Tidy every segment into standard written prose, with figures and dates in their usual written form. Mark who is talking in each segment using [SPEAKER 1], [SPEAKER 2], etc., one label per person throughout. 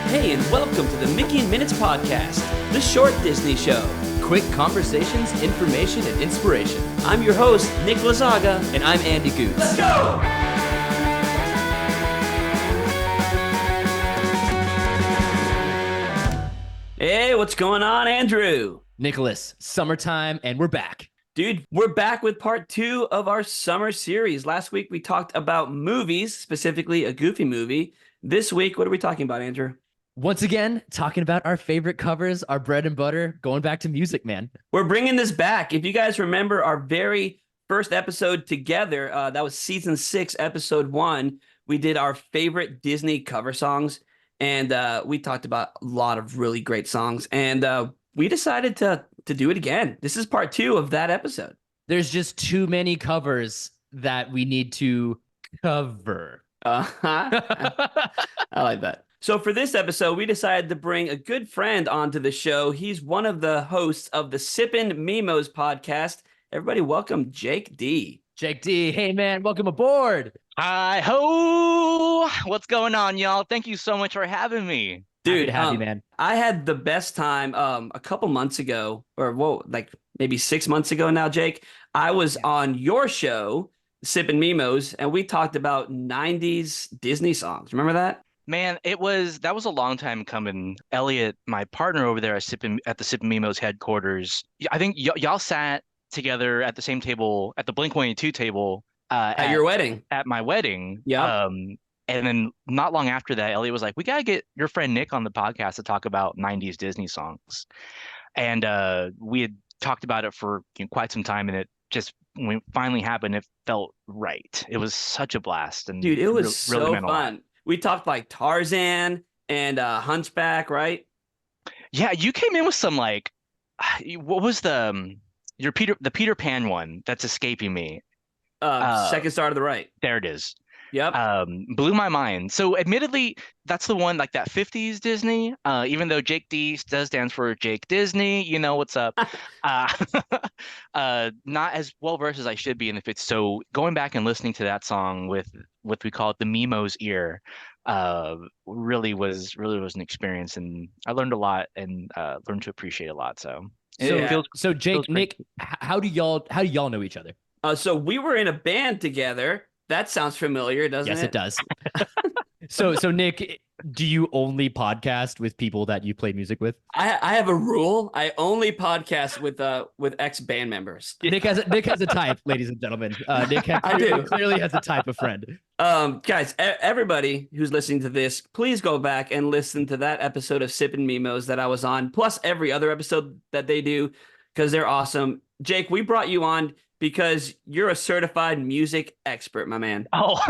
[SPEAKER 1] Hey, and welcome to the Mickey and Minutes podcast, the short Disney show.
[SPEAKER 2] Quick conversations, information, and inspiration.
[SPEAKER 1] I'm your host, Nick Lazaga.
[SPEAKER 2] And I'm Andy Gootz.
[SPEAKER 1] Let's go! Hey, what's going on, Andrew?
[SPEAKER 2] Nicholas, summertime, and we're back.
[SPEAKER 1] Dude, we're back with part 2 of our summer series. Last week, we talked about movies, specifically a Goofy movie. This week, what are we talking about, Andrew?
[SPEAKER 2] Once again, talking about our favorite covers, our bread and butter, going back to music, man.
[SPEAKER 1] We're bringing this back. If you guys remember our very first episode together, that was season 6, episode 1. We did our favorite Disney cover songs, and we talked about a lot of really great songs. And we decided to do it again. This is part 2 of that episode.
[SPEAKER 2] There's just too many covers that we need to cover.
[SPEAKER 1] I like that. So for this episode, we decided to bring a good friend onto the show. He's one of the hosts of the Sippin Mimos podcast. Everybody welcome Jake D.
[SPEAKER 2] Jake D, hey man, welcome aboard.
[SPEAKER 3] Hi ho! What's going on, y'all? Thank you so much for having me.
[SPEAKER 2] Dude, happy to have you, man.
[SPEAKER 1] I had the best time a couple months ago, or like maybe 6 months ago now, Jake. I was on your show, Sippin Mimos, and we talked about 90s Disney songs. Remember that?
[SPEAKER 3] Man, that was a long time coming. Elliot, my partner over there at the Sippin Mimos headquarters, I think y'all sat together at the same table at the Blink-182 table
[SPEAKER 1] at your wedding.
[SPEAKER 3] At my wedding.
[SPEAKER 1] Yeah.
[SPEAKER 3] And then not long after that, Elliot was like, "We gotta get your friend Nick on the podcast to talk about 90s Disney songs." And we had talked about it for quite some time, and it just when it finally happened, it felt right. It was such a blast, and
[SPEAKER 1] dude, it was so
[SPEAKER 3] really
[SPEAKER 1] fun. We talked like Tarzan and Hunchback, right?
[SPEAKER 3] Yeah, you came in with some like, what was the Peter Pan one that's escaping me?
[SPEAKER 1] Second Star to the Right.
[SPEAKER 3] There it is.
[SPEAKER 1] Yep.
[SPEAKER 3] Blew my mind. So admittedly, that's the one like that 50s Disney. Even though Jake D does stand for Jake Disney, you know what's up. Not as well versed as I should be in the fits. So going back and listening to that song with what we call it the Mimo's ear, really was an experience, and I learned a lot and learned to appreciate a lot. So
[SPEAKER 2] Jake, Nick, how do y'all know each other?
[SPEAKER 1] So we were in a band together. That sounds familiar, doesn't it?
[SPEAKER 2] Yes, it does. So Nick, do you only podcast with people that you play music with?
[SPEAKER 1] I have a rule. I only podcast with ex-band members.
[SPEAKER 2] Nick has a type, ladies and gentlemen. Nick clearly has a type of friend.
[SPEAKER 1] Guys, everybody who's listening to this, please go back and listen to that episode of Sippin Mimos that I was on, plus every other episode that they do, because they're awesome. Jake, we brought you on because you're a certified music expert, my man.
[SPEAKER 3] Oh,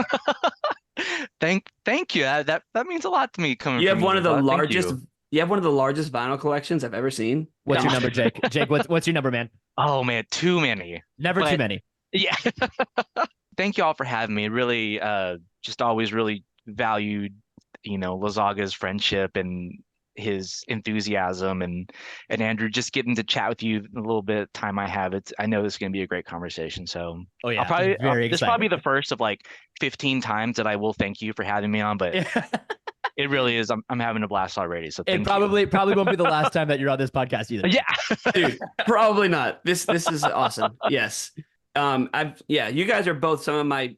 [SPEAKER 3] thank you. That means a lot to me.
[SPEAKER 1] You have one of the largest. You have one of the largest vinyl collections I've ever seen.
[SPEAKER 2] What's your number, Jake? Jake, what's your number, man?
[SPEAKER 3] Oh man, too many.
[SPEAKER 2] Too many.
[SPEAKER 3] Yeah. Thank you all for having me. Really, just always really valued, Lazaga's friendship and his enthusiasm, and Andrew, just getting to chat with you a little bit time I have. I know this is going to be a great conversation. So
[SPEAKER 2] oh yeah,
[SPEAKER 3] this will probably be the first of like 15 times that I will thank you for having me on, but it really is. I'm having a blast already. So
[SPEAKER 2] it probably won't be the last time that you're on this podcast either.
[SPEAKER 3] Yeah,
[SPEAKER 1] dude, probably not. This is awesome. Yes. You guys are both some of my,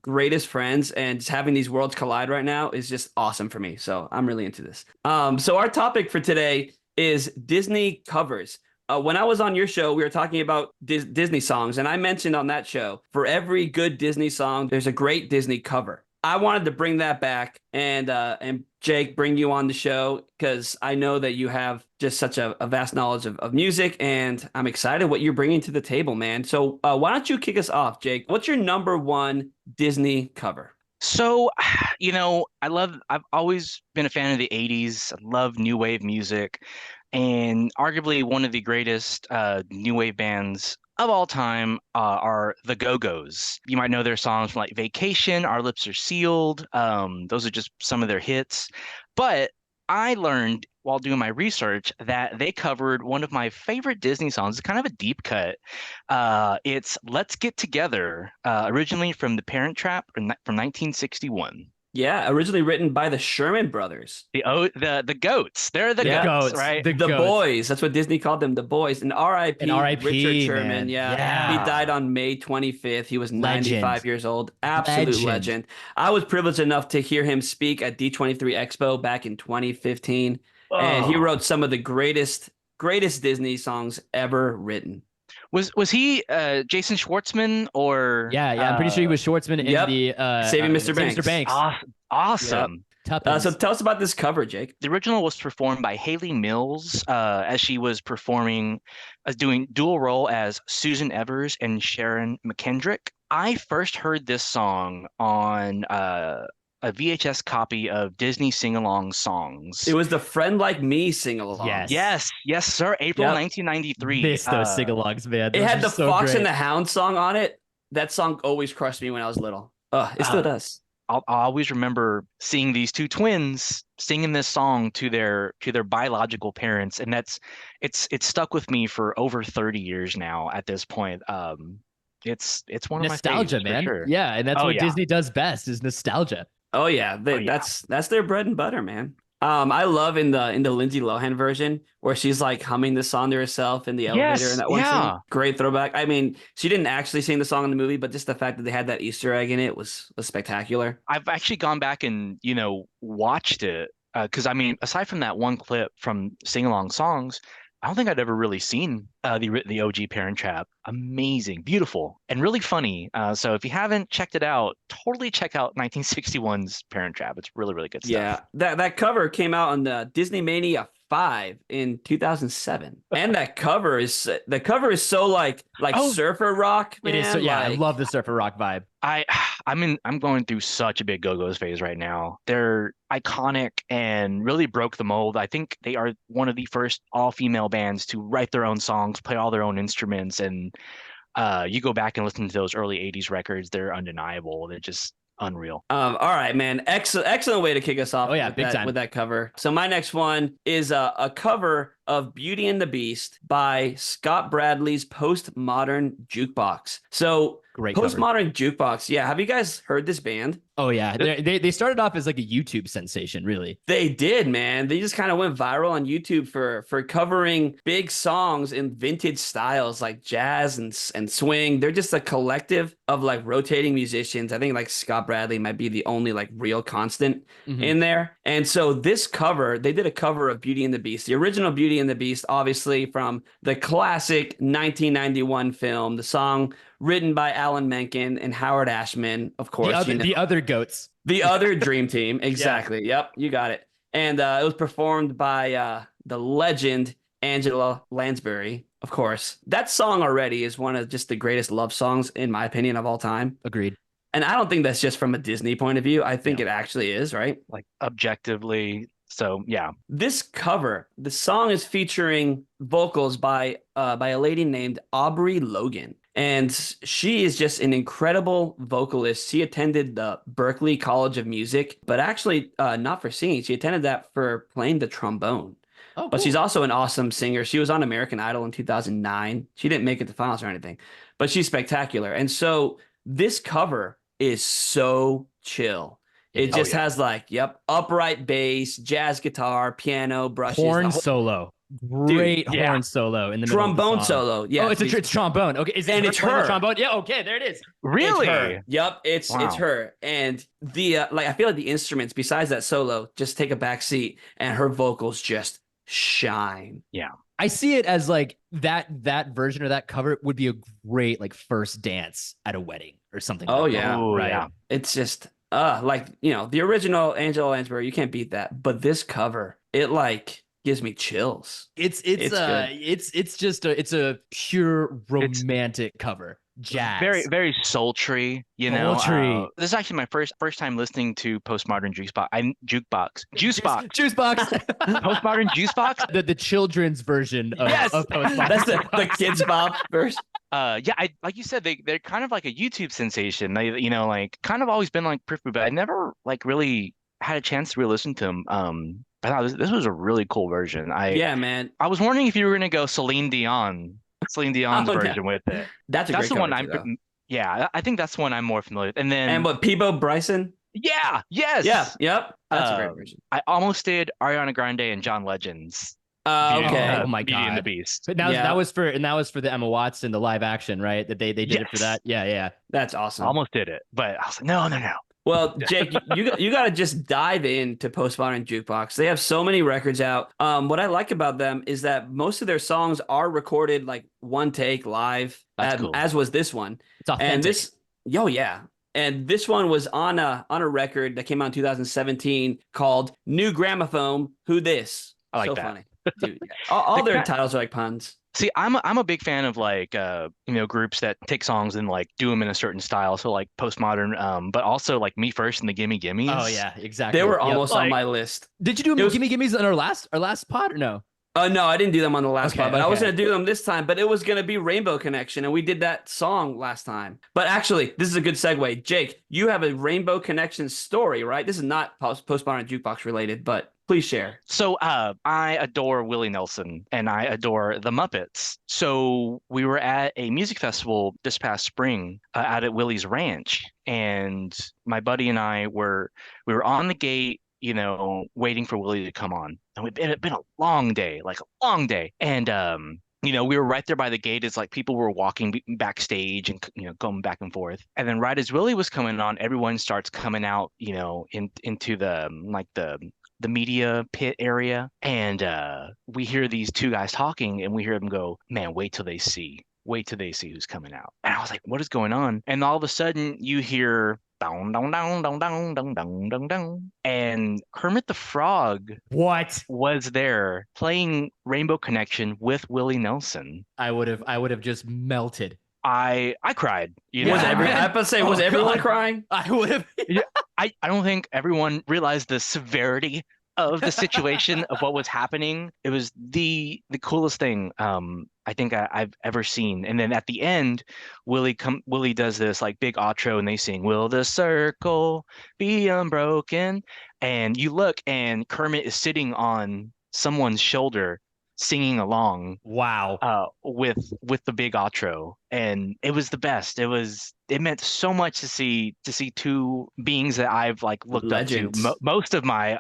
[SPEAKER 1] greatest friends, and just having these worlds collide right now is just awesome for me. So I'm really into this. So our topic for today is Disney covers. When I was on your show, we were talking about Disney songs, and I mentioned on that show, for every good Disney song, there's a great Disney cover. I wanted to bring that back and Jake, bring you on the show because I know that you have just such a vast knowledge of music, and I'm excited what you're bringing to the table, man. So why don't you kick us off, Jake? What's your number one Disney cover?
[SPEAKER 3] So, I've always been a fan of the 80s. I love new wave music, and arguably one of the greatest new wave bands of all time are the Go-Go's. You might know their songs from like Vacation, Our Lips Are Sealed. Those are just some of their hits. But I learned while doing my research that they covered one of my favorite Disney songs. It's kind of a deep cut. It's Let's Get Together, originally from The Parent Trap from 1961.
[SPEAKER 1] Yeah, originally written by the Sherman Brothers.
[SPEAKER 3] The goats. They're the
[SPEAKER 1] Yeah.
[SPEAKER 3] goats, right?
[SPEAKER 1] The
[SPEAKER 2] goats.
[SPEAKER 1] Boys. That's what Disney called them, the Boys. And R.I.P.
[SPEAKER 2] And R.I.P.,
[SPEAKER 1] Richard Sherman.
[SPEAKER 2] man.
[SPEAKER 1] Yeah. He
[SPEAKER 2] Yeah.
[SPEAKER 1] died on May 25th. He was
[SPEAKER 2] Legend.
[SPEAKER 1] 95 years old. Absolute legend. I was privileged enough to hear him speak at D23 Expo back in 2015. And he wrote some of the greatest Disney songs ever written.
[SPEAKER 3] Was he Jason Schwartzman or
[SPEAKER 2] Yeah, I'm pretty sure he was Schwartzman in
[SPEAKER 1] Yep.
[SPEAKER 2] the
[SPEAKER 1] Saving Mr. Banks.
[SPEAKER 3] Awesome.
[SPEAKER 1] Yep. So tell us about this cover, Jake.
[SPEAKER 3] The original was performed by Haley Mills as she was performing, doing dual role as Susan Evers and Sharon McKendrick. I first heard this song on a VHS copy of Disney Sing-Along Songs.
[SPEAKER 1] It was the Friend Like Me sing-along.
[SPEAKER 3] Yes, sir. April 1993.
[SPEAKER 2] Missed those sing-alongs, man.
[SPEAKER 1] It had the Fox and the Hound song on it. That song always crushed me when I was little. It still does.
[SPEAKER 3] I'll always remember seeing these two twins singing this song to their biological parents, and it's stuck with me for over 30 years now at this point. It's one of
[SPEAKER 2] nostalgia,
[SPEAKER 3] my faves,
[SPEAKER 2] man.
[SPEAKER 3] for sure.
[SPEAKER 2] Yeah, and that's what Disney does best is nostalgia.
[SPEAKER 1] Oh yeah, that's their bread and butter, man. I love in the Lindsay Lohan version where she's like humming the song to herself in the elevator in that one scene. Great throwback. I mean, she didn't actually sing the song in the movie, but just the fact that they had that Easter egg in it was spectacular.
[SPEAKER 3] I've actually gone back and watched it because I mean, aside from that one clip from Sing Along Songs, I don't think I'd ever really seen the OG Parent Trap. Amazing, beautiful, and really funny. So if you haven't checked it out, totally check out 1961's Parent Trap. It's really, really good stuff.
[SPEAKER 1] Yeah, that cover came out on the Disney Mania 5 in 2007, and that cover is so like surfer rock. Man.
[SPEAKER 2] It is so, yeah,
[SPEAKER 1] like,
[SPEAKER 2] I love the surfer rock vibe.
[SPEAKER 3] I'm going through such a big Go-Go's phase right now. They're iconic and really broke the mold. I think they are one of the first all-female bands to write their own songs, play all their own instruments, and you go back and listen to those early 80s records, they're undeniable. They're just unreal.
[SPEAKER 1] All right, man. Excellent way to kick us off.
[SPEAKER 2] Oh yeah, big time
[SPEAKER 1] with that cover. So my next one is a cover of Beauty and the Beast by Scott Bradley's Post Modern Jukebox. So
[SPEAKER 2] great
[SPEAKER 1] Post Modern Jukebox. Yeah, have you guys heard this band?
[SPEAKER 2] Oh yeah, they started off as like a YouTube sensation, really.
[SPEAKER 1] They did, man. They just kind of went viral on YouTube for covering big songs in vintage styles like jazz and swing. They're just a collective of like rotating musicians. I think like Scott Bradley might be the only like real constant in there. And so this cover, they did a cover of Beauty and the Beast, the original Beauty and the Beast, obviously from the classic 1991 film, the song written by Alan Menken and Howard Ashman, of course.
[SPEAKER 2] The other goats.
[SPEAKER 1] The other dream team. Exactly. Yep. You got it. And it was performed by the legend Angela Lansbury, of course. That song already is one of just the greatest love songs, in my opinion, of all time.
[SPEAKER 2] Agreed.
[SPEAKER 1] And I don't think that's just from a Disney point of view. I think it actually is, right?
[SPEAKER 3] Like objectively. So, yeah.
[SPEAKER 1] This cover, the song is featuring vocals by a lady named Aubrey Logan. And she is just an incredible vocalist. She attended the Berklee College of Music, but actually not for singing. She attended that for playing the trombone. Oh, cool. But she's also an awesome singer. She was on American Idol in 2009. She didn't make it to finals or anything, but she's spectacular. And so this cover is so chill. It just has like, upright bass, jazz guitar, piano, brushes.
[SPEAKER 2] Horn solo. Great horn solo in the
[SPEAKER 1] trombone solo. Yeah.
[SPEAKER 2] Oh, it's trombone. Okay.
[SPEAKER 1] It's her.
[SPEAKER 2] Trombone? Yeah. Okay. There it is.
[SPEAKER 3] Really?
[SPEAKER 1] It's her. Yep. It's her. And the I feel like the instruments besides that solo just take a back seat, and her vocals just shine.
[SPEAKER 3] Yeah.
[SPEAKER 2] I see it as like that version of that cover would be a great like first dance at a wedding or something.
[SPEAKER 1] Oh
[SPEAKER 2] like
[SPEAKER 1] yeah.
[SPEAKER 2] That.
[SPEAKER 3] Ooh,
[SPEAKER 2] right.
[SPEAKER 3] Yeah.
[SPEAKER 1] It's just like, the original Angela Lansbury, you can't beat that. But this cover, it like gives me chills.
[SPEAKER 2] It's a pure romantic cover. Jazz.
[SPEAKER 3] Very, very sultry,
[SPEAKER 2] Sultry.
[SPEAKER 3] This is actually my first time listening to Post Modern Jukebox. Post Modern Jukebox.
[SPEAKER 2] The children's version of Post Modern.
[SPEAKER 1] That's the kids bop version.
[SPEAKER 3] Like you said, they're kind of like a YouTube sensation. They, like kind of always been like periphery, but I never like really had a chance to really listen to them. I thought this was a really cool version.
[SPEAKER 1] Man.
[SPEAKER 3] I was wondering if you were gonna go Celine Dion's version with it.
[SPEAKER 1] That's
[SPEAKER 3] the one I think that's one I'm more familiar with. And then
[SPEAKER 1] Peabo Bryson.
[SPEAKER 3] Yeah, yes.
[SPEAKER 1] Yeah, yep. That's a great
[SPEAKER 3] Um,
[SPEAKER 1] version.
[SPEAKER 3] I almost did Ariana Grande and John Legend's
[SPEAKER 1] Okay.
[SPEAKER 2] Oh my
[SPEAKER 3] Beauty and the
[SPEAKER 2] God.
[SPEAKER 3] Beast.
[SPEAKER 2] But
[SPEAKER 1] Yeah,
[SPEAKER 2] that was for the Emma Watson, the live action, right? That they did it for
[SPEAKER 3] Yes,
[SPEAKER 2] that. Yeah, yeah.
[SPEAKER 1] that's
[SPEAKER 3] I
[SPEAKER 1] awesome.
[SPEAKER 3] almost did it, but I was like, no, no, no.
[SPEAKER 1] Well, Jake, you got to just dive into Post Modern Jukebox. They have so many records out. What I like about them is that most of their songs are recorded like one take live,
[SPEAKER 3] That's cool.
[SPEAKER 1] as was this one.
[SPEAKER 2] It's
[SPEAKER 1] And
[SPEAKER 2] authentic.
[SPEAKER 1] yeah. And this one was on a record that came out in 2017 called New Gramophone. Who this?
[SPEAKER 3] I like
[SPEAKER 1] So
[SPEAKER 3] that.
[SPEAKER 1] funny, dude. Yeah. All
[SPEAKER 3] The
[SPEAKER 1] their
[SPEAKER 3] ki-
[SPEAKER 1] titles are like puns.
[SPEAKER 3] See, I'm a big fan of like groups that take songs and like do them in a certain style. So like postmodern, but also like Me First and the Gimme
[SPEAKER 2] Oh
[SPEAKER 3] Gimmes.
[SPEAKER 2] yeah,
[SPEAKER 1] They
[SPEAKER 2] exactly.
[SPEAKER 1] were
[SPEAKER 2] Yep.
[SPEAKER 1] almost on
[SPEAKER 3] Like
[SPEAKER 1] my list.
[SPEAKER 2] Did you do
[SPEAKER 1] It was
[SPEAKER 2] Gimme Gimme's on our last pod or no?
[SPEAKER 1] No, I didn't do them on the last
[SPEAKER 2] Okay,
[SPEAKER 1] pod, but I was
[SPEAKER 2] okay.
[SPEAKER 1] gonna do them this time. But it was gonna be Rainbow Connection, and we did that song last time. But actually, this is a good segue. Jake, you have a Rainbow Connection story, right? This is not Postmodern Jukebox related, but please share.
[SPEAKER 3] So I adore Willie Nelson and I adore the Muppets. So we were at a music festival this past spring out at Willie's Ranch, and my buddy and we were on the gate, waiting for Willie to come on. And it'd been a long day, like a long day. And we were right there by the gate as like people were walking backstage and going back and forth. And then right as Willie was coming on, everyone starts coming out, into the like the media pit area, and we hear these two guys talking, and we hear them go, man, wait till they see who's coming out. And I was like, what is going on? And all of a sudden you hear down down down down down down down down down, and Kermit the Frog
[SPEAKER 2] What?
[SPEAKER 3] was there playing Rainbow Connection with Willie Nelson.
[SPEAKER 2] I would have just melted.
[SPEAKER 3] I cried.
[SPEAKER 1] Was
[SPEAKER 2] Yeah,
[SPEAKER 1] every
[SPEAKER 2] man.
[SPEAKER 1] I have to say,
[SPEAKER 2] Oh,
[SPEAKER 1] was everyone
[SPEAKER 2] God.
[SPEAKER 1] crying?
[SPEAKER 2] I would have.
[SPEAKER 3] I don't think everyone realized the severity of the situation of what was happening. It was the coolest thing I think I've ever seen. And then at the end, Willie does this like big outro, and they sing "Will the Circle Be Unbroken?" And you look, and Kermit is sitting on someone's shoulder singing along
[SPEAKER 2] Wow.
[SPEAKER 3] with the big outro, and it was the best. It meant so much to see two beings that I've like looked
[SPEAKER 1] Legends.
[SPEAKER 3] up to most of my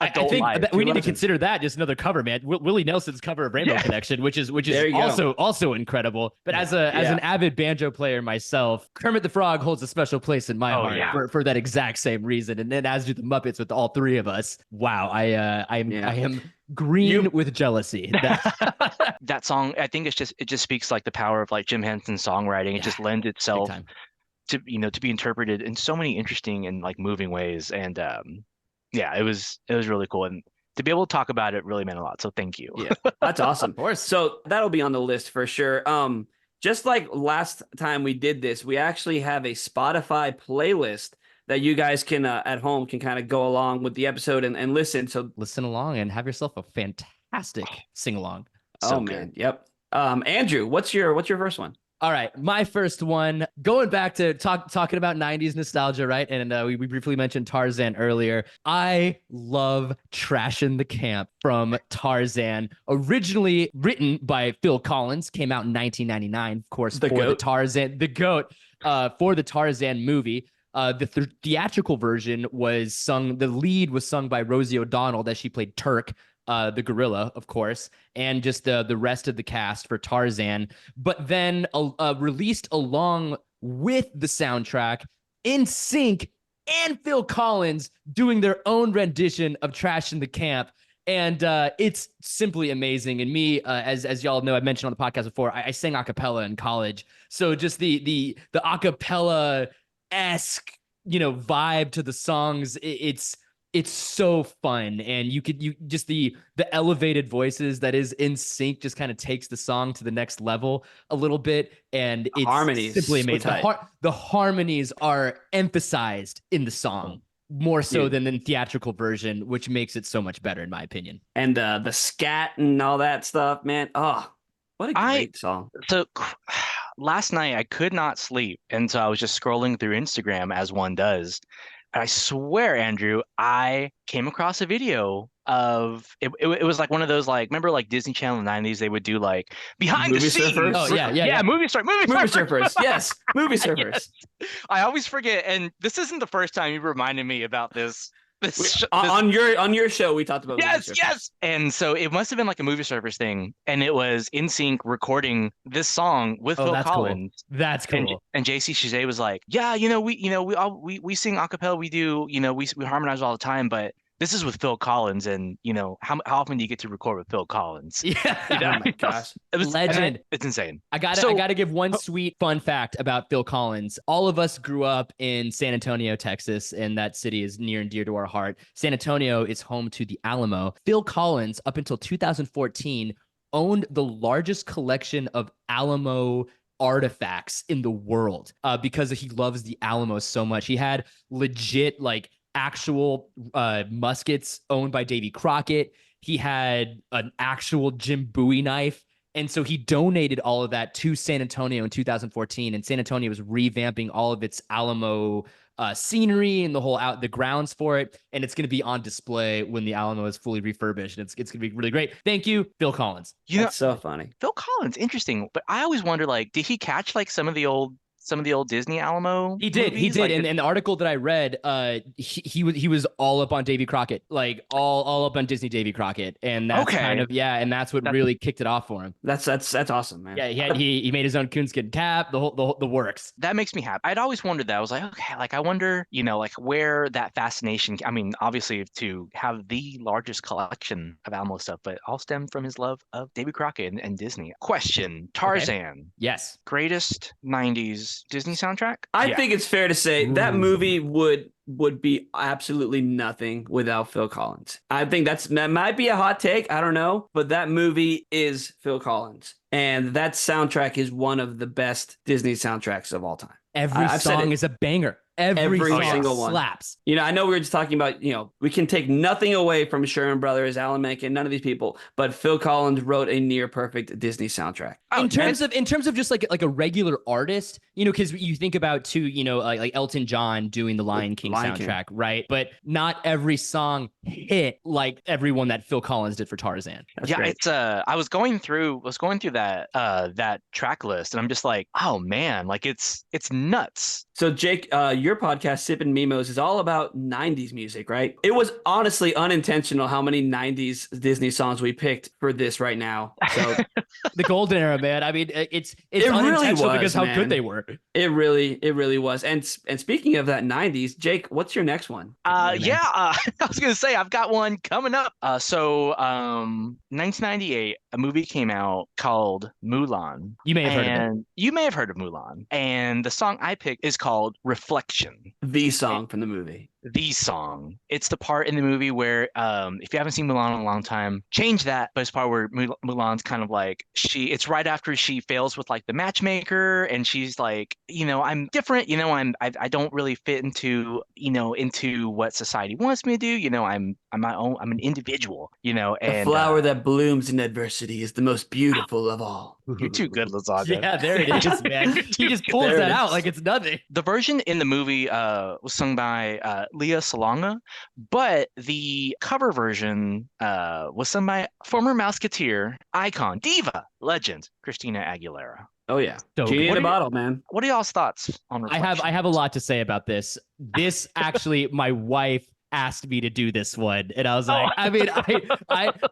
[SPEAKER 2] I
[SPEAKER 3] adult
[SPEAKER 2] think
[SPEAKER 3] life.
[SPEAKER 2] that we need to
[SPEAKER 1] legends.
[SPEAKER 2] consider that just another cover, man. Willie Nelson's cover of Rainbow
[SPEAKER 3] Yeah.
[SPEAKER 2] Connection, which is
[SPEAKER 1] There you go.
[SPEAKER 2] also incredible. But as an avid banjo player myself, Kermit the Frog holds a special place in my
[SPEAKER 3] Oh,
[SPEAKER 2] heart
[SPEAKER 3] yeah.
[SPEAKER 2] for that exact same reason. And then as do the Muppets with all three of us. Wow, I am green with jealousy.
[SPEAKER 3] That song, I think it just speaks like the power of like Jim Henson's songwriting. It just lends
[SPEAKER 2] Big
[SPEAKER 3] itself
[SPEAKER 2] time.
[SPEAKER 3] to to be interpreted in so many interesting and like moving ways. And yeah, it was really cool, and to be able to talk about it really meant a lot. So thank you.
[SPEAKER 1] Yeah, that's awesome.
[SPEAKER 2] Of course.
[SPEAKER 1] So that'll be on the list for sure. Just like last time we did this, we actually have a Spotify playlist that you guys can at home can kind of go along with the episode and listen. So
[SPEAKER 2] Listen along and have yourself a fantastic sing along.
[SPEAKER 3] So
[SPEAKER 1] oh
[SPEAKER 3] good.
[SPEAKER 1] man, yep. Andrew, what's your first one?
[SPEAKER 2] All right, my first one, going back to talking about 90s nostalgia, right? And we briefly mentioned Tarzan earlier. I love Trashin' the Camp from Tarzan, originally written by Phil Collins, came out in 1999, of course,
[SPEAKER 1] The
[SPEAKER 2] for
[SPEAKER 1] GOAT.
[SPEAKER 2] the GOAT, for the Tarzan movie. The theatrical version the lead was sung by Rosie O'Donnell, that she played Turk, the gorilla, of course, and just the rest of the cast for Tarzan. But then released along with the soundtrack, In Sync and Phil Collins doing their own rendition of Trashin' the Camp. And it's simply amazing. And me, as y'all know, I mentioned on the podcast before, I sang a cappella in college. So just the a cappella-esque, vibe to the songs, it's so fun. And you just the elevated voices that is In Sync just kind of takes the song to the next level a little bit, and it's
[SPEAKER 1] Harmonies
[SPEAKER 2] simply
[SPEAKER 1] were
[SPEAKER 2] amazing.
[SPEAKER 1] tight.
[SPEAKER 2] The harmonies are emphasized in the song more so
[SPEAKER 1] Dude.
[SPEAKER 2] than in the theatrical version, which makes it so much better in my opinion.
[SPEAKER 1] And the scat and all that stuff, man. Oh, what a great song.
[SPEAKER 3] So last night I could not sleep, and so I was just scrolling through Instagram as one does, And I swear, Andrew, I came across a video of it was like one of those, like, remember like Disney Channel in the 90s, they would do like behind the
[SPEAKER 1] Movie
[SPEAKER 3] scenes.
[SPEAKER 1] surfers?
[SPEAKER 2] Oh, yeah.
[SPEAKER 3] Movie
[SPEAKER 1] Movie
[SPEAKER 3] surfers.
[SPEAKER 1] surfers. Yes, movie surfers.
[SPEAKER 3] Yes. I always forget, and this isn't the first time you reminded me about this. This
[SPEAKER 1] On your show, we talked about movie
[SPEAKER 3] Yes,
[SPEAKER 1] surfers.
[SPEAKER 3] yes. And so it must have been like a movie surfers thing, and it was NSYNC recording this song with
[SPEAKER 2] Oh,
[SPEAKER 3] Phil
[SPEAKER 2] that's cool.
[SPEAKER 3] Collins.
[SPEAKER 2] That's cool.
[SPEAKER 3] And JC Chazé was like, "Yeah, we sing a cappella, we do, we harmonize all the time, but this is with Phil Collins, and how often do you get to record with Phil Collins?"
[SPEAKER 2] Yeah.
[SPEAKER 1] Oh my gosh.
[SPEAKER 3] It was
[SPEAKER 2] Legend.
[SPEAKER 3] It's insane.
[SPEAKER 2] I gotta give one sweet fun fact about Phil Collins. All of us grew up in San Antonio, Texas, and that city is near and dear to our heart. San Antonio is home to the Alamo. Phil Collins, up until 2014, owned the largest collection of Alamo artifacts in the world because he loves the Alamo so much. He had legit, like, actual muskets owned by Davy Crockett. He had an actual Jim Bowie knife. And so he donated all of that to San Antonio in 2014. And San Antonio was revamping all of its Alamo scenery and the grounds for it. And it's going to be on display when the Alamo is fully refurbished. It's going to be really great. Thank you, Phil Collins.
[SPEAKER 1] That's so funny.
[SPEAKER 3] Phil Collins, interesting. But I always wonder, like, did he catch like some of the old Disney Alamo
[SPEAKER 2] He did.
[SPEAKER 3] movies? Like,
[SPEAKER 2] And the article that I read, he was all up on Davy Crockett, like all up on Disney Davy Crockett, and that's kind of and that's what really kicked it off for him.
[SPEAKER 1] That's awesome, man.
[SPEAKER 2] Yeah, he made his own coonskin cap, the works.
[SPEAKER 3] that makes me happy. I'd always wondered that. I was like, okay, like I wonder, like where that fascination. I mean, obviously to have the largest collection of Alamo stuff, but all stemmed from his love of Davy Crockett and Disney. Question: Tarzan,
[SPEAKER 2] Yes.
[SPEAKER 3] greatest '90s Disney soundtrack?
[SPEAKER 1] I think it's fair to say that movie would be absolutely nothing without Phil Collins. I think that might be a hot take. I don't know, but that movie is Phil Collins, and that soundtrack is one of the best Disney soundtracks of all time.
[SPEAKER 2] Every song is a banger. Every song
[SPEAKER 1] single one
[SPEAKER 2] slaps.
[SPEAKER 1] I know we were just talking about, we can take nothing away from Sherman Brothers, Alan Menken, none of these people, but Phil Collins wrote a near perfect Disney soundtrack.
[SPEAKER 2] In terms of just like a regular artist, because you think about too, like Elton John doing the Lion King soundtrack, right? But not every song hit like everyone that Phil Collins did for Tarzan.
[SPEAKER 1] That's great.
[SPEAKER 3] It's I was going through that track list, and I'm just like, oh man, like it's nuts.
[SPEAKER 1] So Jake, your podcast, Sippin Mimos, is all about 90s music, right? It was honestly unintentional how many 90s Disney songs we picked for this right now. So
[SPEAKER 2] the golden era, man. I mean, it's
[SPEAKER 1] It really
[SPEAKER 2] unintentional
[SPEAKER 1] was,
[SPEAKER 2] because how
[SPEAKER 1] man.
[SPEAKER 2] good they were.
[SPEAKER 1] it really was. And speaking of that 90s, Jake, what's your next one?
[SPEAKER 3] I was gonna say I've got one coming up. 1998, a movie came out called Mulan.
[SPEAKER 2] You may have heard of it.
[SPEAKER 3] You may have heard of Mulan. And the song I picked is called Reflection.
[SPEAKER 1] The song from the movie.
[SPEAKER 3] The song. It's the part in the movie where, if you haven't seen Mulan in a long time, change that. But it's part where Mulan's kind of like it's right after she fails with like the matchmaker, and she's like, I'm different. I don't really fit into what society wants me to do. I'm my own. I'm an individual.
[SPEAKER 1] The flower that blooms in adversity is the most beautiful of all.
[SPEAKER 3] You're too good, Lazaga.
[SPEAKER 2] Yeah, there it is, man. He just pulls
[SPEAKER 1] There it
[SPEAKER 2] that out
[SPEAKER 1] is.
[SPEAKER 2] like it's nothing.
[SPEAKER 3] The version in the movie was sung by Leah Salonga, but the cover version was sung by former Mouseketeer, icon, diva, legend, Christina Aguilera.
[SPEAKER 1] Oh yeah,
[SPEAKER 2] So
[SPEAKER 1] genie
[SPEAKER 2] good.
[SPEAKER 1] in a bottle, man.
[SPEAKER 3] What are y'all's thoughts on Reflection?
[SPEAKER 2] I have a lot to say about this. This actually, my wife asked me to do this one, and I was like, I mean,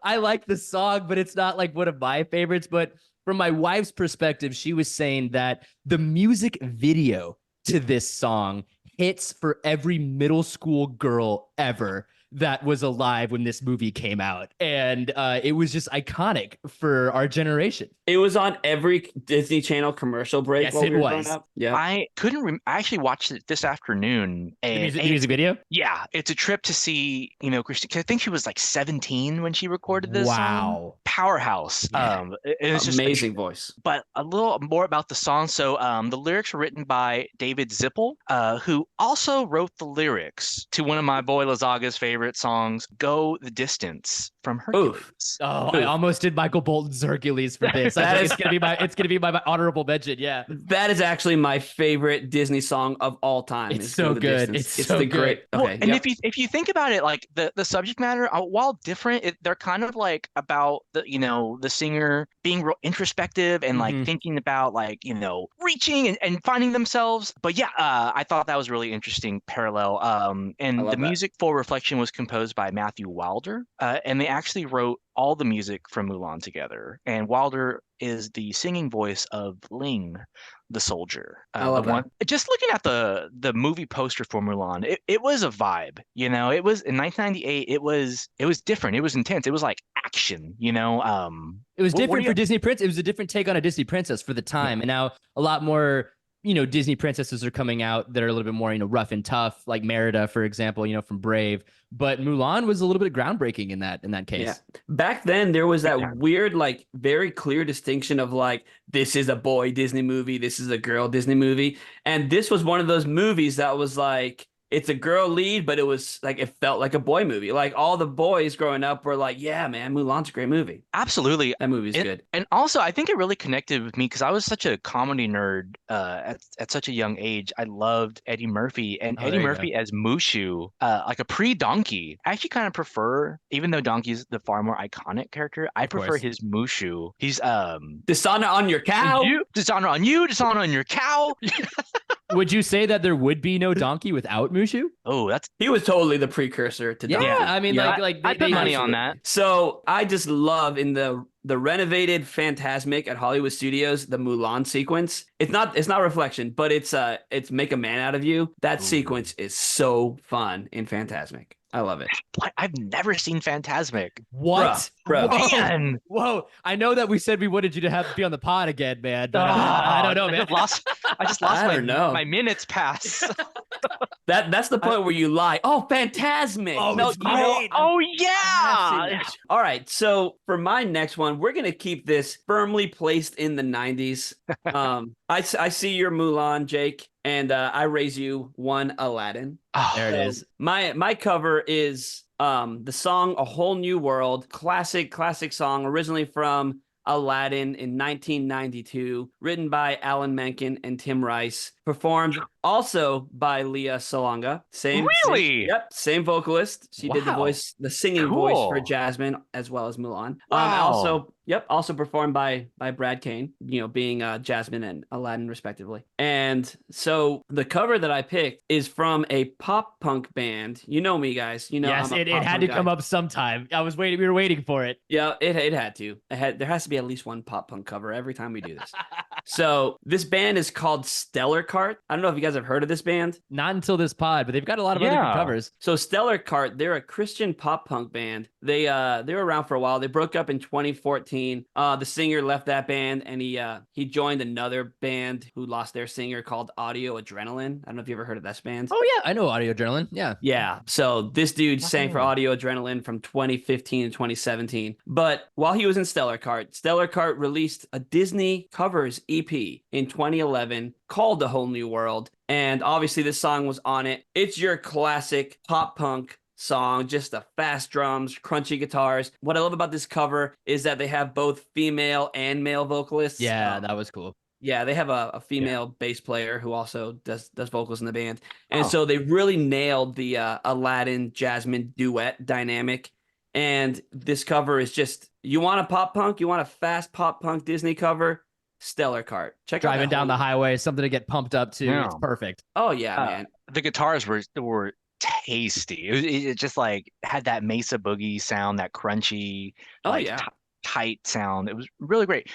[SPEAKER 2] I like the song, but it's not like one of my favorites. But from my wife's perspective, she was saying that the music video to this song hits for every middle school girl ever that was alive when this movie came out. And it was just iconic for our generation.
[SPEAKER 1] It was on every Disney Channel commercial break.
[SPEAKER 2] Yes,
[SPEAKER 1] while
[SPEAKER 2] it
[SPEAKER 1] we were
[SPEAKER 2] was.
[SPEAKER 1] growing up. Yeah.
[SPEAKER 3] I couldn't. I actually watched it this afternoon. And
[SPEAKER 2] The music video?
[SPEAKER 3] yeah, it's a trip to see, Christina. I think she was like 17 when she recorded this.
[SPEAKER 2] Wow.
[SPEAKER 3] Powerhouse.
[SPEAKER 2] Yeah.
[SPEAKER 3] It's just
[SPEAKER 1] Amazing voice.
[SPEAKER 3] But a little more about the song. So the lyrics were written by David Zippel, who also wrote the lyrics to one of my boy Lazaga's favorite favorite songs, "Go the Distance" from
[SPEAKER 1] Oof.
[SPEAKER 3] Hercules.
[SPEAKER 2] Oh, I almost did Michael Bolton's Hercules for this. I
[SPEAKER 1] That
[SPEAKER 2] think
[SPEAKER 1] is-
[SPEAKER 2] it's gonna be my honorable mention. Yeah,
[SPEAKER 1] That is actually my favorite Disney song of all time.
[SPEAKER 2] it's
[SPEAKER 1] is
[SPEAKER 2] so
[SPEAKER 1] Go the
[SPEAKER 2] good.
[SPEAKER 1] Distance.
[SPEAKER 2] It's so
[SPEAKER 1] the
[SPEAKER 2] good.
[SPEAKER 1] great.
[SPEAKER 3] Well,
[SPEAKER 1] Okay.
[SPEAKER 3] and
[SPEAKER 1] Yep.
[SPEAKER 3] if you think about it, like the subject matter, while different, they're kind of like about the singer being real introspective and like
[SPEAKER 2] Mhm.
[SPEAKER 3] thinking about like reaching and finding themselves. But yeah, I thought that was really interesting parallel.
[SPEAKER 1] I
[SPEAKER 3] And
[SPEAKER 1] love
[SPEAKER 3] the
[SPEAKER 1] that.
[SPEAKER 3] music for Reflection was composed by Matthew Wilder, and they actually wrote all the music from Mulan together. And Wilder is the singing voice of Ling, the soldier.
[SPEAKER 1] I love
[SPEAKER 3] the one. Just looking at the movie poster for Mulan, it was a vibe. It was in 1998. It was different. It was intense. It was like action.
[SPEAKER 2] It was
[SPEAKER 3] What do
[SPEAKER 2] different
[SPEAKER 3] you-
[SPEAKER 2] for Disney Prince. It was a different take on a Disney princess for the time, and now a lot more. Disney princesses are coming out that are a little bit more, rough and tough, like Merida, for example, from Brave. But Mulan was a little bit groundbreaking in that case.
[SPEAKER 1] Yeah. Back then, there was that
[SPEAKER 3] Yeah.
[SPEAKER 1] weird, like, very clear distinction of like, this is a boy Disney movie, this is a girl Disney movie. And this was one of those movies that was like, it's a girl lead, but it was like, it felt like a boy movie. Like, all the boys growing up were like, yeah, man, Mulan's a great movie.
[SPEAKER 3] Absolutely.
[SPEAKER 1] That movie's good.
[SPEAKER 3] And also, I think it really connected with me because I was such a comedy nerd at such a young age. I loved Eddie Murphy, and
[SPEAKER 2] Oh,
[SPEAKER 3] Eddie
[SPEAKER 2] there you
[SPEAKER 3] Murphy as Mushu, like a pre-Donkey. I actually kind of prefer, even though Donkey's the far more iconic character, I
[SPEAKER 2] Of
[SPEAKER 3] prefer
[SPEAKER 2] course.
[SPEAKER 3] his Mushu. He's
[SPEAKER 1] Dishonor on your cow.
[SPEAKER 3] dishonor on you, dishonor on your cow.
[SPEAKER 2] Would you say that there would be no donkey without Mushu?
[SPEAKER 3] Oh, that's
[SPEAKER 1] He was totally the precursor to
[SPEAKER 2] Yeah,
[SPEAKER 1] Donkey.
[SPEAKER 2] I mean,
[SPEAKER 1] Yeah.
[SPEAKER 2] like
[SPEAKER 3] I put money on that.
[SPEAKER 1] So I just love in the renovated Fantasmic at Hollywood Studios, the Mulan sequence. It's not Reflection, but it's Make a Man Out of You. That
[SPEAKER 3] Ooh.
[SPEAKER 1] sequence is so fun in Fantasmic. I love it.
[SPEAKER 3] Like, I've never seen Fantasmic.
[SPEAKER 2] What?
[SPEAKER 1] Bruh.
[SPEAKER 2] Whoa.
[SPEAKER 3] Man.
[SPEAKER 2] Whoa! I know that we said we wanted you to have to be on the pod again, man. But I don't know, man.
[SPEAKER 3] I just lost
[SPEAKER 1] I don't know.
[SPEAKER 3] my minutes pass.
[SPEAKER 1] That's the point where you lie. Oh, Fantasmic.
[SPEAKER 2] Oh,
[SPEAKER 1] no,
[SPEAKER 2] it's
[SPEAKER 1] you know,
[SPEAKER 2] great.
[SPEAKER 3] Oh
[SPEAKER 1] I
[SPEAKER 3] yeah.
[SPEAKER 1] have seen that. All right. So for my next one, we're gonna keep this firmly placed in the 90s. I see your Mulan, Jake, and I raise you one Aladdin.
[SPEAKER 3] Oh,
[SPEAKER 2] There it is.
[SPEAKER 1] My cover is the song "A Whole New World," classic song, originally from Aladdin in 1992, written by Alan Menken and Tim Rice, performed also by Leah Salonga.
[SPEAKER 3] Really?
[SPEAKER 1] Same vocalist. She did the singing voice for
[SPEAKER 3] Cool.
[SPEAKER 1] Jasmine as well as Mulan.
[SPEAKER 3] Wow.
[SPEAKER 1] Also performed by Brad Kane, being Jasmine and Aladdin respectively. And so the cover that I picked is from a pop punk band. You know me, guys.
[SPEAKER 2] Yes,
[SPEAKER 1] I'm a
[SPEAKER 2] it
[SPEAKER 1] pop
[SPEAKER 2] had
[SPEAKER 1] punk
[SPEAKER 2] to
[SPEAKER 1] guy.
[SPEAKER 2] come up sometime. I was waiting. We were waiting for it.
[SPEAKER 1] Yeah, it had to. There has to be at least one pop punk cover every time we do this. So this band is called Stellar Cart. I don't know if you guys have heard of this band.
[SPEAKER 2] Not until this pod, but they've got a lot of other good
[SPEAKER 3] Yeah.
[SPEAKER 2] covers.
[SPEAKER 1] So Stellar Cart, they're a Christian pop punk band. They were around for a while. They broke up in 2014. The singer left that band and he joined another band who lost their singer called Audio Adrenaline. I don't know if you ever heard of this band.
[SPEAKER 2] Oh yeah, I know Audio Adrenaline. Yeah.
[SPEAKER 1] Yeah. So this dude sang for
[SPEAKER 3] Oh.
[SPEAKER 1] Audio Adrenaline from 2015 to 2017. But while he was in Stellar Cart released a Disney covers EP in 2011 called The Whole New World. And obviously this song was on it. It's your classic pop punk song, just the fast drums, crunchy guitars. What I love about this cover is that they have both female and male vocalists.
[SPEAKER 2] Yeah, that was cool.
[SPEAKER 1] Yeah, they have a female bass player who also does vocals in the band. And
[SPEAKER 3] Oh.
[SPEAKER 1] so they really nailed the Aladdin Jasmine duet dynamic. And this cover is just, you want a pop punk, you want a fast pop punk Disney cover, Stellar Cart. Check out
[SPEAKER 2] Driving
[SPEAKER 1] that
[SPEAKER 2] down the
[SPEAKER 1] whole-
[SPEAKER 2] highway, something to get pumped up to.
[SPEAKER 3] Yeah.
[SPEAKER 2] It's perfect.
[SPEAKER 1] Oh yeah,
[SPEAKER 3] Uh,
[SPEAKER 1] man.
[SPEAKER 3] The guitars were tasty. It just like had that Mesa Boogie sound, that crunchy,
[SPEAKER 1] Oh
[SPEAKER 3] like
[SPEAKER 1] yeah.
[SPEAKER 3] tight sound. It was really great.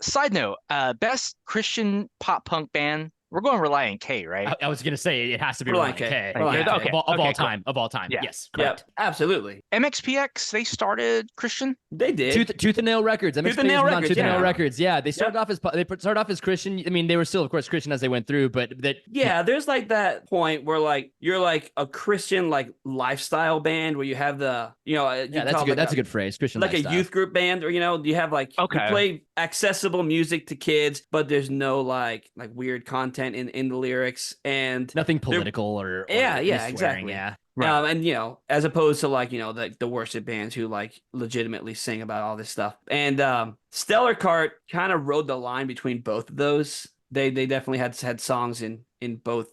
[SPEAKER 3] Side note, best Christian pop punk band. We're going Reliant K, right?
[SPEAKER 2] I was gonna say it has to be
[SPEAKER 1] Reliant
[SPEAKER 2] Reliant
[SPEAKER 1] K.
[SPEAKER 2] K.
[SPEAKER 1] Reliant
[SPEAKER 2] Yeah,
[SPEAKER 1] K.
[SPEAKER 2] of all
[SPEAKER 3] Okay,
[SPEAKER 2] time. Of all time.
[SPEAKER 3] Yeah.
[SPEAKER 2] Yes,
[SPEAKER 1] Yep,
[SPEAKER 2] correct.
[SPEAKER 1] absolutely.
[SPEAKER 3] MXPX, they started Christian.
[SPEAKER 1] They did.
[SPEAKER 2] Tooth and Nail Records.
[SPEAKER 1] Tooth and Nail Records,
[SPEAKER 2] Tooth and Nail
[SPEAKER 1] yeah.
[SPEAKER 2] Records. Yeah, they started off as Christian. I mean, they were still, of course, Christian as they went through, but that
[SPEAKER 1] Yeah, there's like that point where like you're like a Christian like lifestyle band where you have the you
[SPEAKER 2] yeah, that's
[SPEAKER 1] call
[SPEAKER 2] a good.
[SPEAKER 1] like
[SPEAKER 2] That's a good phrase. Christian
[SPEAKER 1] like
[SPEAKER 2] lifestyle.
[SPEAKER 1] a youth group band, or you have like you
[SPEAKER 3] Okay.
[SPEAKER 1] play accessible music to kids, but there's no like weird content in the lyrics. And
[SPEAKER 2] Nothing political or
[SPEAKER 1] Yeah,
[SPEAKER 2] swearing,
[SPEAKER 1] exactly.
[SPEAKER 2] Yeah.
[SPEAKER 3] Right.
[SPEAKER 1] And as opposed to like the worship bands who like legitimately sing about all this stuff. And Stellar Cart kind of rode the line between both of those. They definitely had songs in both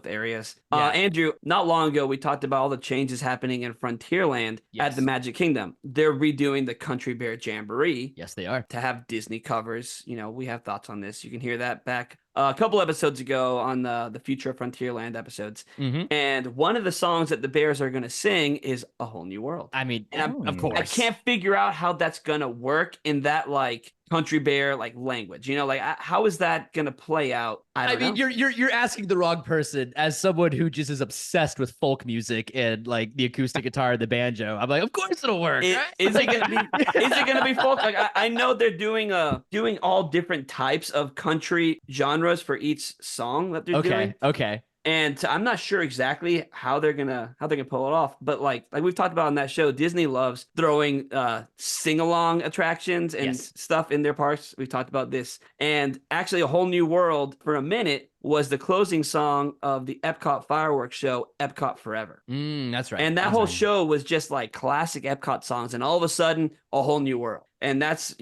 [SPEAKER 1] areas.
[SPEAKER 2] Yeah.
[SPEAKER 1] Andrew, not long ago we talked about all the changes happening in Frontierland at the
[SPEAKER 2] Yes.
[SPEAKER 1] Magic Kingdom. They're redoing the Country Bear Jamboree
[SPEAKER 2] Yes, they are.
[SPEAKER 1] to have Disney covers. We have thoughts on this. You can hear that back a couple episodes ago on the Future of Frontierland episodes.
[SPEAKER 2] Mm-hmm.
[SPEAKER 1] And one of the songs that the Bears are going to sing is A Whole New World.
[SPEAKER 2] I mean,
[SPEAKER 1] And
[SPEAKER 2] of course.
[SPEAKER 1] I can't figure out how that's going to work in that like Country Bear like language. Like how is that going to play out? I don't know.
[SPEAKER 2] You're asking the wrong person. As someone who just is obsessed with folk music and like the acoustic guitar and the banjo, I'm like, of course it'll work. Right?
[SPEAKER 1] Is it gonna be? Is it gonna be folk? Like I know they're doing all different types of country genres for each song that they're doing.
[SPEAKER 2] Okay.
[SPEAKER 1] And I'm not sure exactly how they're gonna pull it off, but like we've talked about on that show, Disney loves throwing sing along attractions and stuff in their parks. We've talked about this, and actually, A Whole New World for a minute was the closing song of the Epcot fireworks show, Epcot Forever.
[SPEAKER 2] That's right.
[SPEAKER 1] And that whole show was just like classic Epcot songs, and all of a sudden, A Whole New World. And that's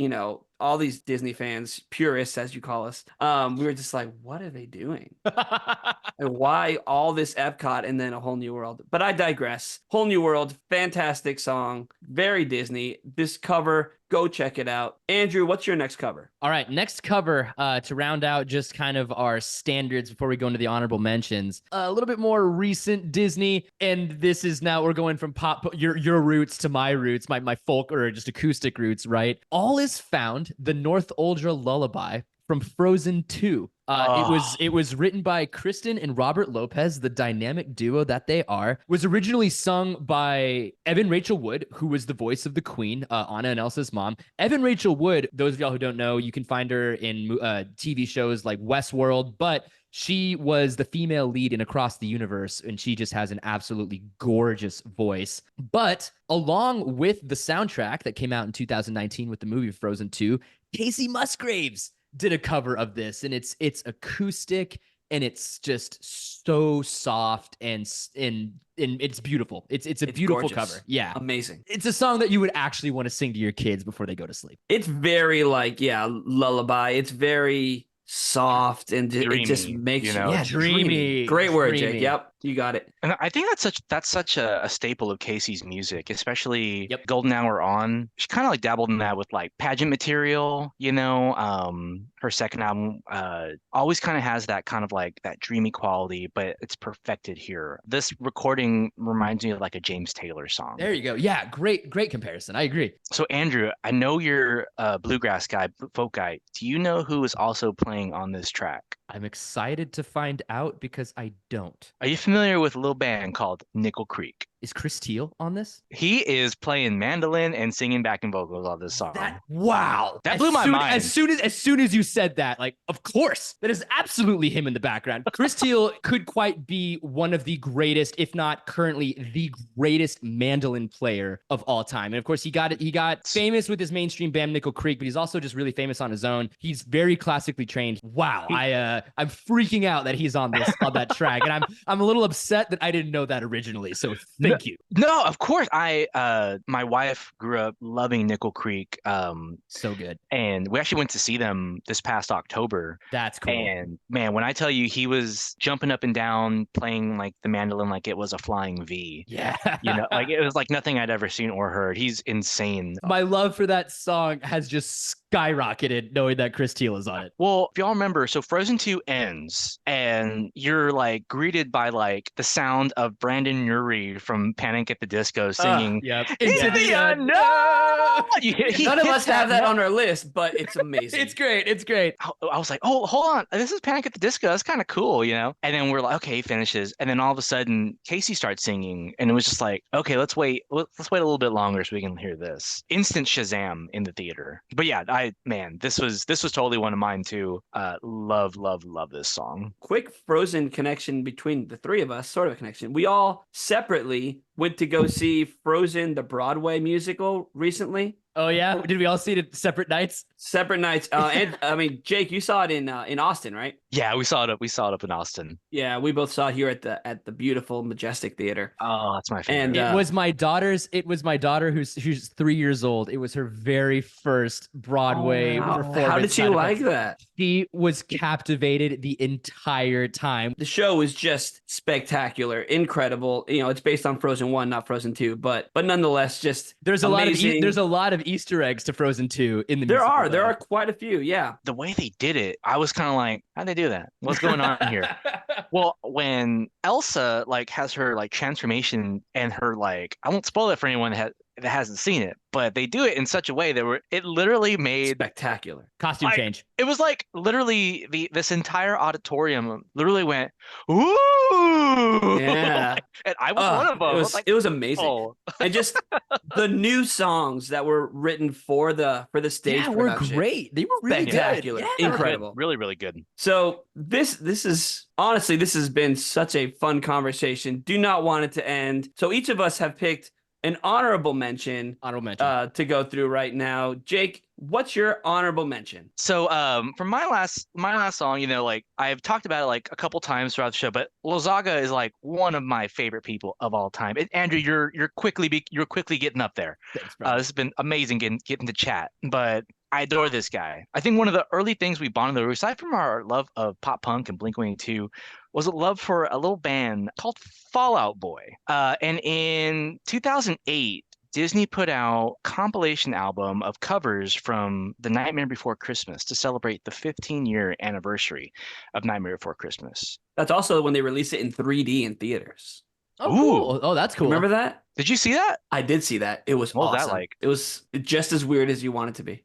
[SPEAKER 1] all these Disney fans, purists as you call us, we were just like, what are they doing? And why all this Epcot and then A Whole New World? But I digress. Whole New World, fantastic song, very Disney. This cover, go check it out. Andrew, what's your next cover?
[SPEAKER 2] All right, next cover to round out just kind of our standards before we go into the honorable mentions. A little bit more recent Disney, and this is now we're going from pop your roots to my roots, my folk or just acoustic roots, right? All is Found, the North Uldra Lullaby from Frozen 2. It was written by Kristen and Robert Lopez, the dynamic duo that they are. Was originally sung by Evan Rachel Wood, who was the voice of the Queen, Anna and Elsa's mom. Evan Rachel Wood, those of y'all who don't know, you can find her in TV shows like Westworld, but she was the female lead in Across the Universe, and she just has an absolutely gorgeous voice. But along with the soundtrack that came out in 2019 with the movie Frozen 2, Kacy Musgraves did a cover of this, and it's acoustic and it's just so soft and it's beautiful. It's a beautiful
[SPEAKER 1] gorgeous.
[SPEAKER 2] Cover. Yeah.
[SPEAKER 1] Amazing.
[SPEAKER 2] It's a song that you would actually want to sing to your kids before they go to sleep.
[SPEAKER 1] It's very like, lullaby. It's very soft and
[SPEAKER 3] Dreamy,
[SPEAKER 1] it just makes
[SPEAKER 2] dreamy.
[SPEAKER 1] Great word,
[SPEAKER 2] Dreamy.
[SPEAKER 1] Jake. Yep, you got it.
[SPEAKER 3] And I think that's such a staple of Casey's music, especially Golden Hour on. She kind of like dabbled in that with like pageant material, her second album always kind of has that kind of like that dreamy quality, but it's perfected here. This recording reminds me of like a James Taylor song.
[SPEAKER 2] There you go. Yeah, great comparison. I agree.
[SPEAKER 3] So Andrew, I know you're a bluegrass guy, folk guy. Do you know who is also playing on this track?
[SPEAKER 2] I'm excited to find out because I don't.
[SPEAKER 3] Are you familiar with a little band called Nickel Creek?
[SPEAKER 2] Is Chris Teal on this?
[SPEAKER 3] He is playing mandolin and singing backing vocals on this song.
[SPEAKER 2] Wow.
[SPEAKER 3] That blew my mind.
[SPEAKER 2] As soon as you said that, like, of course, that is absolutely him in the background. Chris Teal could quite be one of the greatest, if not currently the greatest mandolin player of all time. And of course, he got famous with his mainstream band Nickel Creek, but he's also just really famous on his own. He's very classically trained. Wow. I'm freaking out that he's on that track. And I'm a little upset that I didn't know that originally. So thank you.
[SPEAKER 3] No, of course. My wife grew up loving Nickel Creek.
[SPEAKER 2] So good.
[SPEAKER 3] And we actually went to see them this past October.
[SPEAKER 2] That's cool.
[SPEAKER 3] And man, when I tell you he was jumping up and down, playing like the mandolin like it was a flying V.
[SPEAKER 2] Yeah.
[SPEAKER 3] Like it was like nothing I'd ever seen or heard. He's insane.
[SPEAKER 2] My love for that song has just skyrocketed knowing that Chris Teal is on it.
[SPEAKER 3] Well, if y'all remember, so Frozen 2 ends and you're like greeted by like the sound of Brandon Urie from Panic at the Disco singing Into the Unknown.
[SPEAKER 1] None of us have that on our list, but it's amazing.
[SPEAKER 2] It's great.
[SPEAKER 3] I was like, oh, hold on. This is Panic at the Disco. That's kind of cool, And then we're like, okay, he finishes. And then all of a sudden, Kacy starts singing. And it was just like, okay, let's wait a little bit longer so we can hear this. Instant Shazam in the theater. But yeah, this was totally one of mine too. Love this song.
[SPEAKER 1] Quick Frozen connection between the three of us, sort of a connection. We all separately went to go see Frozen, the Broadway musical recently.
[SPEAKER 2] Oh yeah, did we all see it at separate nights?
[SPEAKER 1] Separate nights. And I mean, Jake, you saw it in Austin, right?
[SPEAKER 3] Yeah, we saw it. We saw it up in Austin.
[SPEAKER 1] Yeah, we both saw it here at the beautiful Majestic Theater.
[SPEAKER 3] Oh, that's my
[SPEAKER 1] And
[SPEAKER 3] favorite.
[SPEAKER 2] It was my daughter who's 3 years old. It was her very first Broadway performance.
[SPEAKER 1] How did she like that?
[SPEAKER 2] She was captivated the entire time.
[SPEAKER 1] The show is just spectacular, incredible. You know, it's based on Frozen 1, not Frozen 2, but nonetheless, just
[SPEAKER 2] There's
[SPEAKER 1] amazing.
[SPEAKER 2] there's a lot of Easter eggs to Frozen 2 in the
[SPEAKER 1] There
[SPEAKER 2] musical,
[SPEAKER 1] are
[SPEAKER 2] though.
[SPEAKER 1] quite a few. Yeah.
[SPEAKER 3] The way they did it, I was kind of like, how'd they do that? What's going on here? Well, when Elsa like has her like transformation and her like, I won't spoil it for anyone that hasn't seen it, but they do it in such a way that it literally made
[SPEAKER 1] Spectacular.
[SPEAKER 2] Costume
[SPEAKER 3] like,
[SPEAKER 2] change.
[SPEAKER 3] it was like literally this entire auditorium literally went, ooh,
[SPEAKER 1] Yeah.
[SPEAKER 3] and I was one of them.
[SPEAKER 1] It was amazing.
[SPEAKER 3] Oh.
[SPEAKER 1] And just the new songs that were written for the stage
[SPEAKER 2] Were
[SPEAKER 1] production.
[SPEAKER 2] great. They were really
[SPEAKER 1] Spectacular.
[SPEAKER 2] good. Yeah.
[SPEAKER 1] Incredible.
[SPEAKER 3] Really, really good.
[SPEAKER 1] So this is honestly, this has been such a fun conversation. Do not want it to end. So each of us have picked an honorable mention to go through right now. Jake, what's your honorable mention?
[SPEAKER 3] So for my last song, you know, like I've talked about it like a couple times throughout the show, but Lazaga is like one of my favorite people of all time. And Andrew, you're quickly getting up there.
[SPEAKER 2] Thanks,
[SPEAKER 3] This has been amazing getting to chat, but I adore this guy. I think one of the early things we bonded over, aside from our love of pop punk and Blink-182, was a love for a little band called Fall Out Boy. And in 2008, Disney put out a compilation album of covers from The Nightmare Before Christmas to celebrate the 15-year anniversary of Nightmare Before Christmas.
[SPEAKER 1] That's also when they released it in 3D in theaters.
[SPEAKER 2] Oh, cool. Oh, that's cool.
[SPEAKER 1] Remember that?
[SPEAKER 3] Did you see that?
[SPEAKER 1] I did see that. It was
[SPEAKER 3] What was
[SPEAKER 1] awesome.
[SPEAKER 3] that like?
[SPEAKER 1] It was just as weird as you want it to be.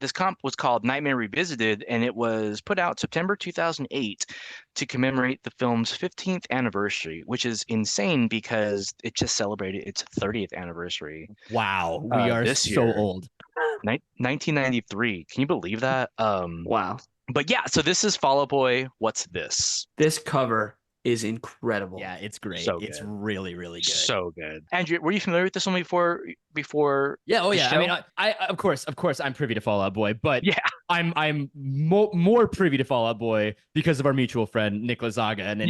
[SPEAKER 3] This comp was called Nightmare Revisited, and it was put out September 2008 to commemorate the film's 15th anniversary, which is insane because it just celebrated its 30th anniversary.
[SPEAKER 2] Wow, we are
[SPEAKER 3] this
[SPEAKER 2] so
[SPEAKER 3] year.
[SPEAKER 2] old.
[SPEAKER 3] 1993. Can you believe that?
[SPEAKER 1] Wow.
[SPEAKER 3] But yeah, so this is Fall Out Boy. What's this?
[SPEAKER 1] This cover is incredible.
[SPEAKER 2] Yeah, it's great.
[SPEAKER 3] So
[SPEAKER 2] It's
[SPEAKER 3] good.
[SPEAKER 2] really, really good.
[SPEAKER 3] So good. Andrew, were you familiar with this one before?
[SPEAKER 2] Yeah. Oh,
[SPEAKER 3] the
[SPEAKER 2] yeah.
[SPEAKER 3] show?
[SPEAKER 2] I mean, I of course, I'm privy to Fall Out Boy, but
[SPEAKER 3] Yeah.
[SPEAKER 2] I'm more privy to Fall Out Boy because of our mutual friend Nick Lazaga and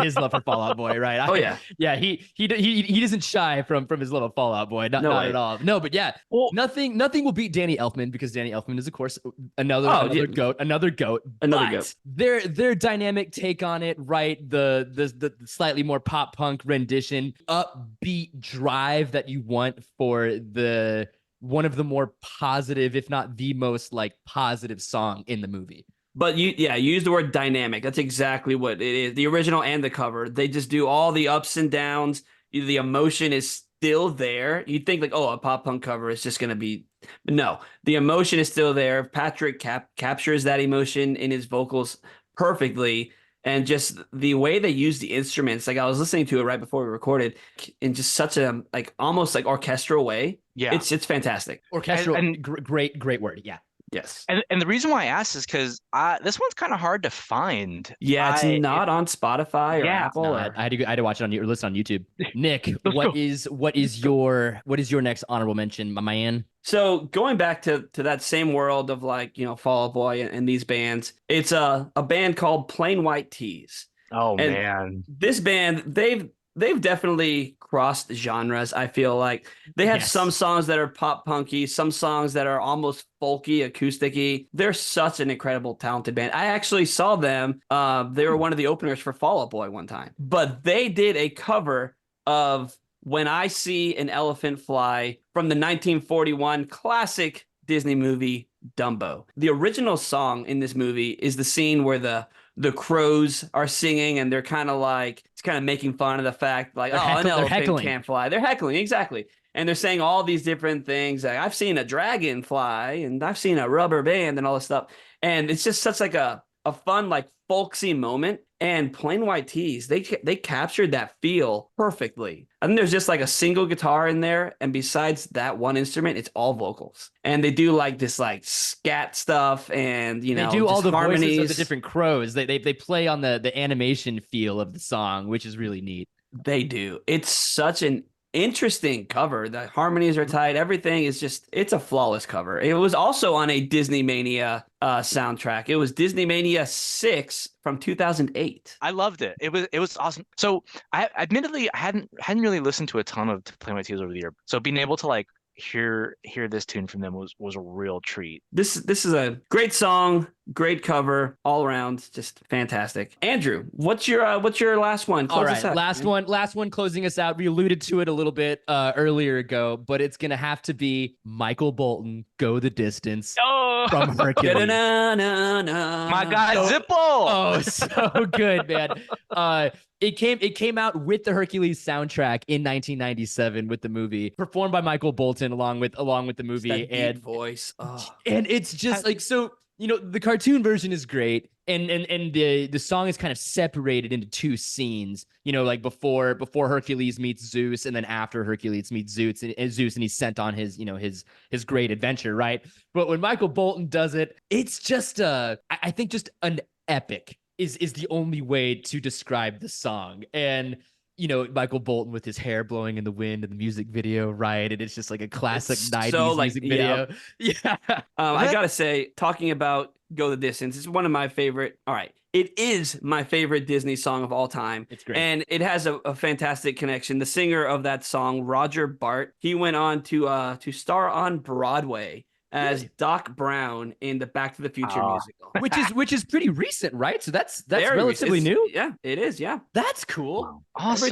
[SPEAKER 2] his love for Fall Out Boy, right?
[SPEAKER 1] Oh yeah.
[SPEAKER 2] Yeah. He isn't shy from his little Fall Out Boy. Not
[SPEAKER 1] way.
[SPEAKER 2] at all. No, but yeah.
[SPEAKER 3] Well,
[SPEAKER 2] Nothing will beat Danny Elfman because Danny Elfman is, of course, another goat.
[SPEAKER 1] Another
[SPEAKER 2] But
[SPEAKER 1] goat.
[SPEAKER 2] Their dynamic take on it, right? The slightly more pop punk rendition, upbeat drive that you want for the one of the more positive, if not the most like positive song in the movie.
[SPEAKER 1] But you use the word dynamic. That's exactly what it is. The original and the cover, they just do all the ups and downs. The emotion is still there. You'd think like, oh, a pop punk cover is just going to be, no, the emotion is still there. Patrick captures that emotion in his vocals perfectly. And just the way they use the instruments, like I was listening to it right before we recorded in just such a like almost like orchestral way.
[SPEAKER 3] yeah.
[SPEAKER 1] It's fantastic.
[SPEAKER 2] Orchestral,
[SPEAKER 3] And-
[SPEAKER 2] great word. Yeah.
[SPEAKER 1] Yes.
[SPEAKER 3] And the reason why I asked is because this one's kind of hard to find.
[SPEAKER 1] Yeah, it's not on Spotify or
[SPEAKER 3] Yeah.
[SPEAKER 1] Apple.
[SPEAKER 2] No,
[SPEAKER 1] or...
[SPEAKER 2] I had to watch it on or listen on YouTube. Nick,
[SPEAKER 3] Let's
[SPEAKER 2] what
[SPEAKER 3] go.
[SPEAKER 2] is your next honorable mention, my man?
[SPEAKER 1] So going back to that same world of like, Fall Out Boy and these bands, it's a band called Plain White T's.
[SPEAKER 3] Oh
[SPEAKER 1] And
[SPEAKER 3] man.
[SPEAKER 1] This band, they've definitely crossed genres. I feel like they have
[SPEAKER 2] Yes.
[SPEAKER 1] some songs that are pop punky, some songs that are almost folky, acousticy. They're such an incredible, talented band. I actually saw them. They were one of the openers for Fall Out Boy one time, but they did a cover of When I See an Elephant Fly from the 1941 classic Disney movie Dumbo. The original song in this movie is the scene where the crows are singing and they're kind of like, it's kind of making fun of the fact like, an elephant can't fly. They're heckling, exactly. And they're saying all these different things. Like, I've seen a dragon fly and I've seen a rubber band and all this stuff. And it's just such like a fun, like folksy moment. And Plain White T's, they captured that feel perfectly. I think there's just like a single guitar in there, and besides that one instrument, it's all vocals. And they do like this like scat stuff, and they
[SPEAKER 2] do all the
[SPEAKER 1] harmonies.
[SPEAKER 2] voices of the different crows. They play on the animation feel of the song, which is really neat.
[SPEAKER 1] They do. It's such an interesting cover. The harmonies are tight. Everything is just, it's a flawless cover. It was also on a Disney Mania soundtrack. It was Disney Mania 6 from 2008.
[SPEAKER 3] I loved it. It was awesome. So I admittedly I hadn't really listened to a ton of To Play My Tears over the year. So being able to like hear this tune from them was a real treat.
[SPEAKER 1] This is a great song, great cover, all around, just fantastic. Andrew, what's your last one?
[SPEAKER 2] All right, last one closing us out. We alluded to it a little bit earlier ago, but it's gonna have to be Michael Bolton, Go the Distance from Hercules.
[SPEAKER 3] My guy Zippo.
[SPEAKER 2] Oh, so good, man. It came out with the Hercules soundtrack in 1997 with the movie, performed by Michael Bolton along with the movie,
[SPEAKER 1] and voice.
[SPEAKER 2] And it's just like, so, you know, the cartoon version is great, and the song is kind of separated into two scenes, you know, like before Hercules meets Zeus, and then after Hercules meets Zeus and he's sent on his, you know, his great adventure, right? But when Michael Bolton does it, it's just I think just an epic is the only way to describe the song. And you know, Michael Bolton with his hair blowing in the wind in the music video, right? And it's just like a classic 90s music video. Yeah.
[SPEAKER 1] I gotta say, talking about Go the Distance, it's one of my favorite. All right. It is my favorite Disney song of all time.
[SPEAKER 2] It's great.
[SPEAKER 1] And it has a fantastic connection. The singer of that song, Roger Bart, he went on to star on Broadway as Doc Brown in the Back to the Future musical,
[SPEAKER 2] which is pretty recent, right? So that's
[SPEAKER 1] very
[SPEAKER 2] relatively new.
[SPEAKER 1] Yeah, it is. Yeah,
[SPEAKER 2] that's cool.
[SPEAKER 3] Wow. Awesome.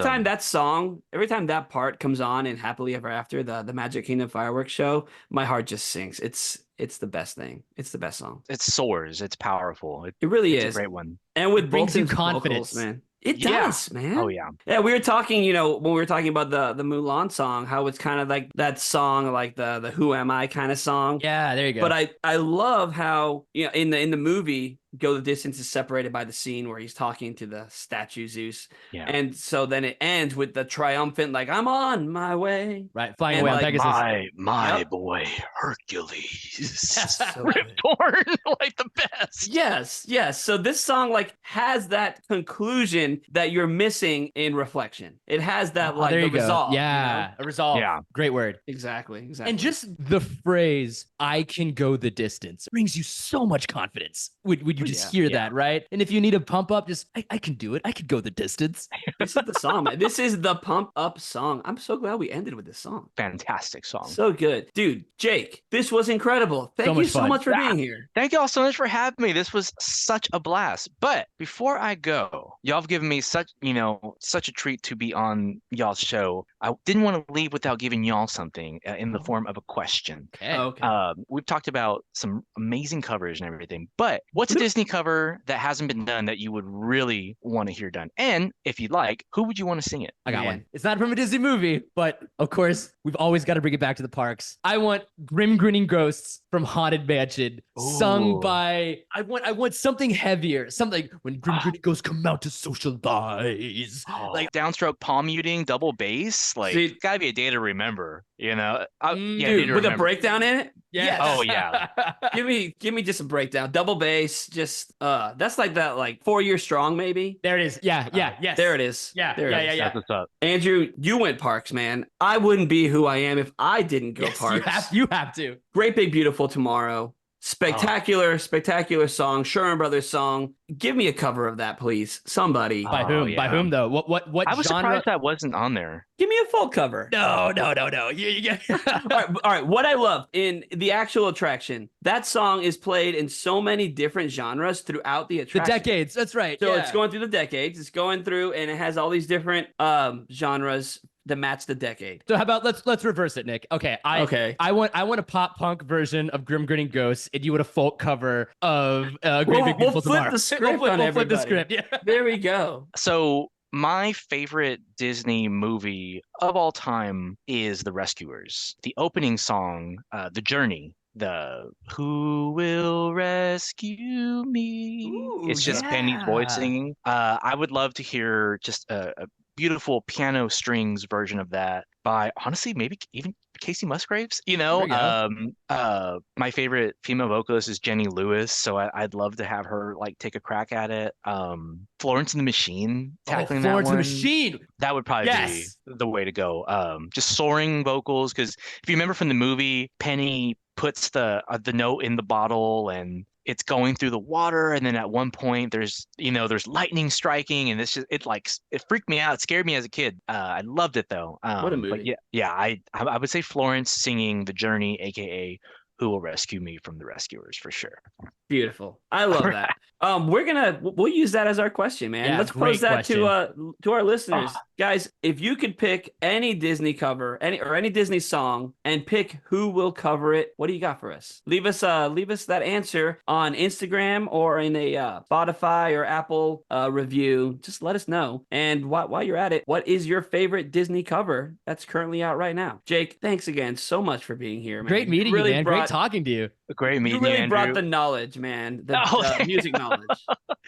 [SPEAKER 1] Every time that part comes on in Happily Ever After, the Magic Kingdom fireworks show, my heart just sings. It's the best thing. It's the best song.
[SPEAKER 3] It soars. It's powerful.
[SPEAKER 1] It really
[SPEAKER 3] it's
[SPEAKER 1] is
[SPEAKER 3] a great one.
[SPEAKER 1] And with
[SPEAKER 2] brings you
[SPEAKER 1] Bolton's
[SPEAKER 2] confidence,
[SPEAKER 1] vocals, man. It does, man.
[SPEAKER 3] Oh yeah.
[SPEAKER 1] Yeah, we were talking, you know, when we were talking about the Mulan song, how it's kind of like that song, like the Who Am I kind of song.
[SPEAKER 2] Yeah, there you go.
[SPEAKER 1] But I love how, you know, in the movie, Go the Distance is separated by the scene where he's talking to the statue Zeus.
[SPEAKER 3] Yeah.
[SPEAKER 1] And so then it ends with the triumphant, like, I'm on my way.
[SPEAKER 2] Right, flying
[SPEAKER 1] And
[SPEAKER 2] away on
[SPEAKER 1] like,
[SPEAKER 2] Pegasus.
[SPEAKER 3] My boy Hercules.
[SPEAKER 1] So
[SPEAKER 3] Rip Torn, like the best.
[SPEAKER 1] Yes. So this song like has that conclusion that you're missing in Reflection. It has that
[SPEAKER 2] There you
[SPEAKER 1] the
[SPEAKER 2] go.
[SPEAKER 1] resolve.
[SPEAKER 2] Yeah,
[SPEAKER 1] You know?
[SPEAKER 2] a resolve.
[SPEAKER 3] Yeah.
[SPEAKER 2] Great word.
[SPEAKER 1] Exactly.
[SPEAKER 2] And just the phrase "I can go the distance" brings you so much confidence. Would you just hear that, right? And if you need a pump up, just I can do it. I could go the distance.
[SPEAKER 1] This is the song, man. This is the pump up song. I'm so glad we ended with this song.
[SPEAKER 3] Fantastic song.
[SPEAKER 1] So good. Dude, Jake, this was incredible. Thank you so much for being here.
[SPEAKER 3] Thank you all so much for having me. This was such a blast. But before I go, y'all have given me such a treat to be on y'all's show. I didn't want to leave without giving y'all something in the form of a question.
[SPEAKER 1] Okay.
[SPEAKER 3] We've talked about some amazing covers and everything, but what's a Disney cover that hasn't been done that you would really want to hear done? And if you'd like, who would you want to sing it?
[SPEAKER 2] I got one. It's not from a Disney movie, but of course, we've always got to bring it back to the parks. I want Grim Grinning Ghosts from Haunted Mansion, sung by, I want something heavier, something when Grim Grinning Ghosts come out to socialize.
[SPEAKER 3] Like downstroke palm muting, double bass. Like, it's gotta be a day to remember, you know?
[SPEAKER 1] Dude, with a breakdown in it?
[SPEAKER 2] Yes.
[SPEAKER 3] Oh yeah.
[SPEAKER 1] give me just a breakdown. Double bass, just that's like that, like 4 Year Strong, maybe.
[SPEAKER 2] There it is. Yeah. Yes.
[SPEAKER 1] There it is.
[SPEAKER 2] Yeah.
[SPEAKER 1] There it is.
[SPEAKER 3] That's what's up.
[SPEAKER 1] Andrew, you went parks, man. I wouldn't be who I am if I didn't go parks.
[SPEAKER 2] You have to.
[SPEAKER 1] Great Big Beautiful Tomorrow. Spectacular song, Sherman Brothers song. Give me a cover of that, please. Somebody.
[SPEAKER 2] By whom?
[SPEAKER 3] Yeah.
[SPEAKER 2] By whom though? What
[SPEAKER 3] I was
[SPEAKER 2] genre?
[SPEAKER 3] surprised that wasn't on there.
[SPEAKER 1] Give me a full cover.
[SPEAKER 2] No. You get
[SPEAKER 1] All right. What I love in the actual attraction, that song is played in so many different genres throughout the
[SPEAKER 2] the
[SPEAKER 1] attraction.
[SPEAKER 2] decades. That's right.
[SPEAKER 1] So it's going through the decades. It's going through, and it has all these different genres that match the decade.
[SPEAKER 2] So how about let's reverse it, Nick. Okay. I want a pop punk version of Grim Grinning Ghosts, and you want a folk cover of Great Big Beautiful Tomorrow.
[SPEAKER 1] The script on
[SPEAKER 2] we'll flip the
[SPEAKER 1] everybody.
[SPEAKER 2] script. Yeah.
[SPEAKER 1] There we go.
[SPEAKER 3] So my favorite Disney movie of all time is The Rescuers. The opening song, The Journey, the Who Will Rescue Me?
[SPEAKER 1] Ooh,
[SPEAKER 3] It's just Penny's voice singing. I would love to hear just a beautiful piano strings version of that by, honestly, maybe even Kacy Musgraves.
[SPEAKER 2] There we go.
[SPEAKER 3] My favorite female vocalist is Jenny Lewis, so I'd love to have her like take a crack at it. Florence and the Machine tackling that
[SPEAKER 2] Florence and the
[SPEAKER 3] one.
[SPEAKER 2] Machine.
[SPEAKER 3] That would probably be the way to go. Just soaring vocals, because if you remember from the movie, Penny puts the note in the bottle and it's going through the water, and then at one point there's lightning striking, and it freaked me out. It scared me as a kid. I loved it though.
[SPEAKER 1] What a movie.
[SPEAKER 3] But yeah, I would say Florence singing The Journey, aka Who Will Rescue Me from the Rescuers, for sure.
[SPEAKER 1] Beautiful. I love that. We'll use that as our question, man.
[SPEAKER 2] Yeah,
[SPEAKER 1] Let's pose that to our listeners. Guys, if you could pick any Disney cover, any Disney song, and pick who will cover it, what do you got for us? Leave us that answer on Instagram or in a Spotify or Apple review. Just let us know. And while you're at it, what is your favorite Disney cover that's currently out right now? Jake, thanks again so much for being here, man.
[SPEAKER 2] Great meeting you, man. Great talking to you.
[SPEAKER 3] Great meeting
[SPEAKER 1] you.
[SPEAKER 3] You
[SPEAKER 1] really brought
[SPEAKER 3] Andrew.
[SPEAKER 1] the knowledge, man. The music knowledge.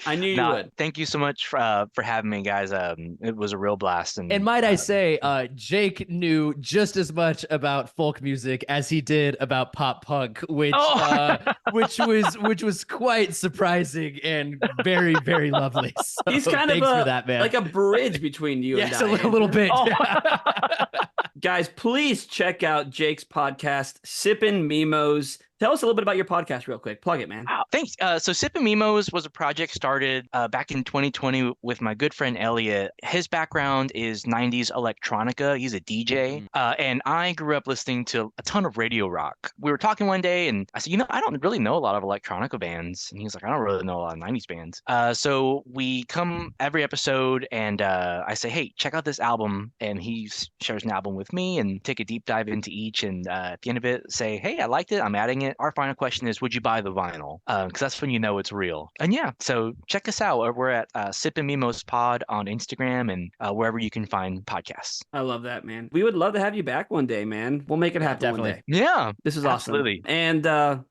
[SPEAKER 1] I knew you would.
[SPEAKER 3] Thank you so much for having me, guys. It was a real blast.
[SPEAKER 2] And might I say, Jake knew just as much about folk music as he did about pop punk, which was quite surprising and very, very lovely. So
[SPEAKER 1] he's kind of
[SPEAKER 2] for that, man.
[SPEAKER 1] like a bridge between you and I.
[SPEAKER 2] Yes, a little bit.
[SPEAKER 1] Guys, please check out Jake's podcast, Sippin' Mimos. Tell us a little bit about your podcast real quick. Plug it, man.
[SPEAKER 3] Thanks. So Sippin' Mimos was a project started back in 2020 with my good friend Elliot. His background is 90s electronica. He's a DJ. And I grew up listening to a ton of radio rock. We were talking one day and I said, I don't really know a lot of electronica bands. And he's like, I don't really know a lot of 90s bands. So we come every episode and I say, hey, check out this album. And he shares an album with me and take a deep dive into each. And at the end of it, say, hey, I liked it. I'm adding it. Our final question is, would you buy the vinyl? Because that's when you know it's real. And yeah, so check us out. We're at Sippin' Mimos Pod on Instagram and wherever you can find podcasts.
[SPEAKER 1] I love that, man. We would love to have you back one day, man. We'll make it happen
[SPEAKER 2] definitely.
[SPEAKER 1] one day.
[SPEAKER 3] Yeah,
[SPEAKER 1] this is
[SPEAKER 3] absolutely.
[SPEAKER 1] Awesome. And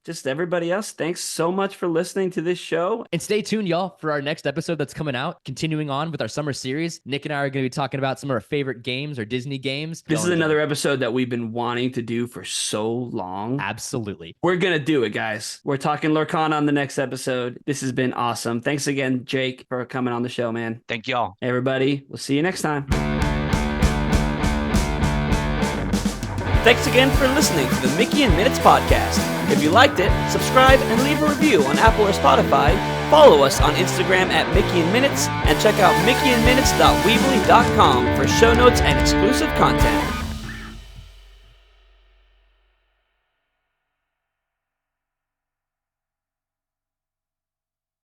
[SPEAKER 1] just everybody else, thanks so much for listening to this show.
[SPEAKER 2] And stay tuned, y'all, for our next episode that's coming out. Continuing on with our summer series, Nick and I are going to be talking about some of our favorite games or Disney games.
[SPEAKER 1] This is another episode that we've been wanting to do for so long.
[SPEAKER 2] Absolutely.
[SPEAKER 1] We're going to do it, guys. We're talking Lurkana on the next episode. This has been awesome. Thanks again, Jake, for coming on the show, man.
[SPEAKER 3] Thank y'all.
[SPEAKER 1] Everybody, we'll see you next time. Thanks again for listening to the Mickey and Minutes podcast. If you liked it, subscribe and leave a review on Apple or Spotify. Follow us on Instagram at Mickey and Minutes and check out mickeyandminutes.weebly.com for show notes and exclusive content.